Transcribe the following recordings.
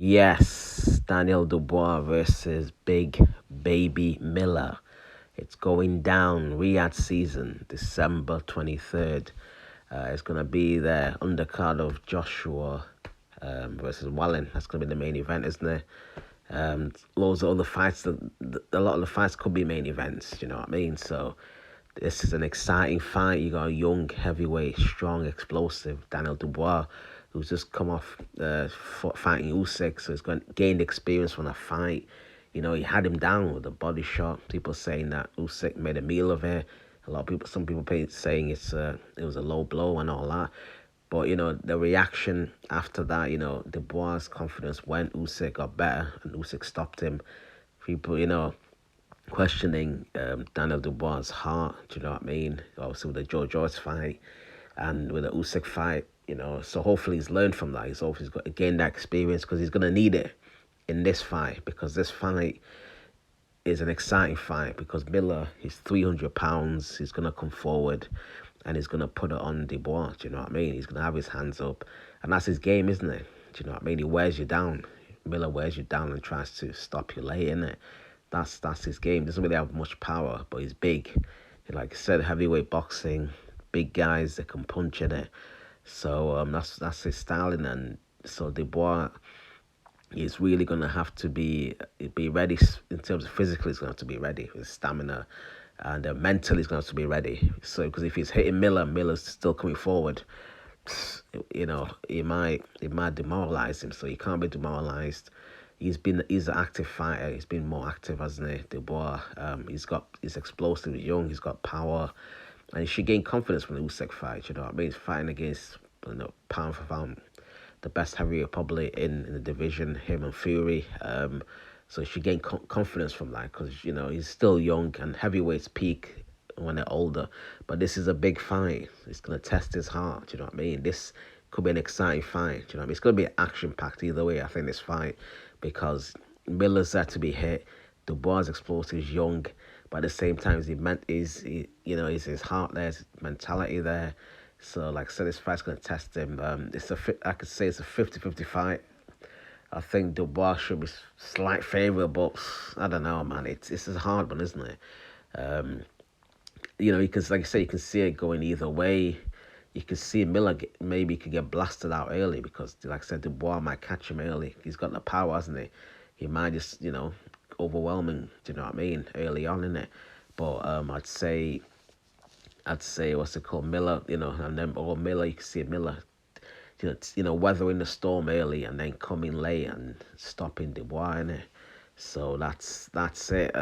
Yes, Daniel Dubois versus Big Baby Miller. It's going down Riyadh season, December 23rd. It's going to be the undercard of Joshua versus Wallen. That's going to be the main event, isn't it? Loads of other fights, a lot of the fights could be main events, you know what I mean? So this is an exciting fight. You got a young, heavyweight, strong, explosive Daniel Dubois, who's just come off fighting Usyk, so he's gained experience from a fight. You know, he had him down with a body shot. People saying that Usyk made a meal of it. A lot of people, some people saying it was a low blow and all that. But you know, the reaction after that, you know, Dubois' confidence went. Usyk got better, and Usyk stopped him. People, you know, questioning Daniel Dubois' heart. Do you know what I mean? Obviously with the Joe Joyce fight and with the Usyk fight, you know. So hopefully he's learned from that. He's obviously got to gain that experience because he's gonna need it in this fight, because this fight is an exciting fight because Miller, he's 300 pounds. He's gonna come forward and he's gonna put it on Dubois. Do you know what I mean? He's gonna have his hands up, and that's his game, isn't it? Do you know what I mean? He wears you down. Miller wears you down and tries to stop you late, isn't it? That's his game. Doesn't really have much power, but he's big. Like I said, heavyweight boxing, big guys that can punch in it. So that's his styling, and so Dubois is really gonna have to be ready in terms of physically. He's gonna have to be ready with stamina, and mentally he's gonna have to be ready. So because if he's hitting Miller, Miller's still coming forward. You know, it might demoralize him. So he can't be demoralized. He's an active fighter. He's been more active, hasn't he, Dubois? He's explosive, he's young, he's got power, and he should gain confidence from the Usyk fight. You know what I mean? He's fighting against, you know, pound for pound, the best heavyweight probably in the division, him and Fury. So he should gain confidence from that because, you know, he's still young and heavyweights peak when they're older. But this is a big fight. It's going to test his heart. Do you know what I mean? This could be an exciting fight. Do you know what I mean? It's going to be action packed either way, I think, this fight, because Miller's there to be hit. Dubois explosive, is young, but at the same time, is his heart there, his mentality there. So, like I said, this fight's going to test him. I could say it's a 50-50 fight. I think Dubois should be slight favourite, but I don't know, man. It's a hard one, isn't it? Um, you know, because like I say, you can see it going either way. You can see Miller maybe could get blasted out early because, like I said, Dubois might catch him early. He's got the power, hasn't he? He might just, you know, overwhelming. Do you know what I mean? Early on, in it. But I'd say what's it called, Miller. You know, and then or Miller. You can see Miller. Weathering the storm early and then coming late and stopping Dubois, innit? So that's it.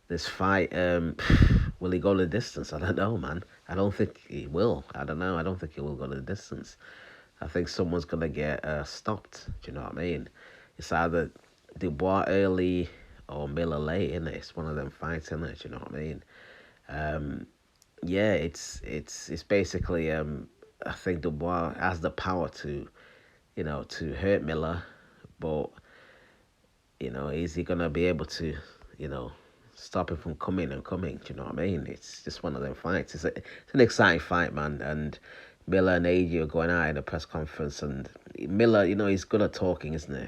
This fight, will he go the distance? I don't know, man. I don't think he will. I don't know. I don't think he will go the distance. I think someone's gonna get stopped. Do you know what I mean? It's either Dubois early or Miller late, innit? It's one of them fights, innit? Do you know what I mean? Um, yeah, it's basically I think Dubois has the power to hurt Miller, but is he gonna be able to, you know, stop him from coming and coming? Do you know what I mean? It's just one of them fights. It's an exciting fight, man. And Miller and AJ are going out in a press conference, and Miller, he's good at talking, isn't he?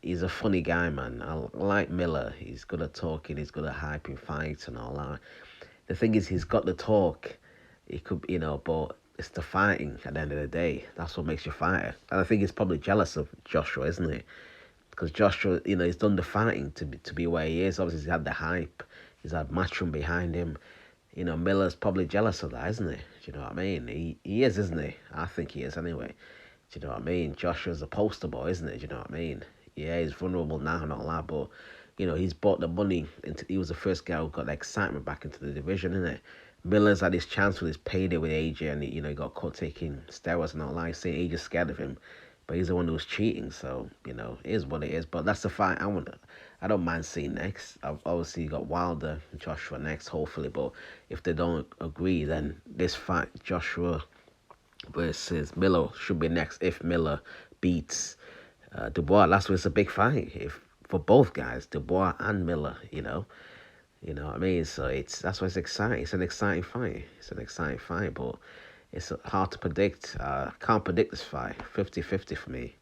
He's a funny guy, man. I like Miller. He's good at talking. He's good at hyping fights and all that. The thing is, he's got the talk. He could, but it's the fighting at the end of the day. That's what makes you a fighter. And I think he's probably jealous of Joshua, isn't he? Because Joshua, he's done the fighting to be where he is. Obviously, he's had the hype. He's had Matchroom behind him. Miller's probably jealous of that, isn't he? Do you know what I mean? He is, isn't he? I think he is anyway. Do you know what I mean? Joshua's a poster boy, isn't it? Do you know what I mean? Yeah, he's vulnerable now and all that, but he's bought the money. He was the first guy who got the excitement back into the division, isn't it? Miller's had his chance with his payday with AJ, and he got caught taking steroids and all that. He's saying AJ's scared of him, but he's the one who was cheating. So it is what it is. But that's the fight I don't mind seeing next. I've obviously got Wilder, Joshua next, hopefully. But if they don't agree, then this fight, Joshua versus Miller, should be next. If Miller beats Dubois, that's why it's a big fight. If for both guys, Dubois and Miller, you know what I mean? So that's why it's exciting. It's an exciting fight. It's an exciting fight, but it's hard to predict. I can't predict this fight. 50-50 for me.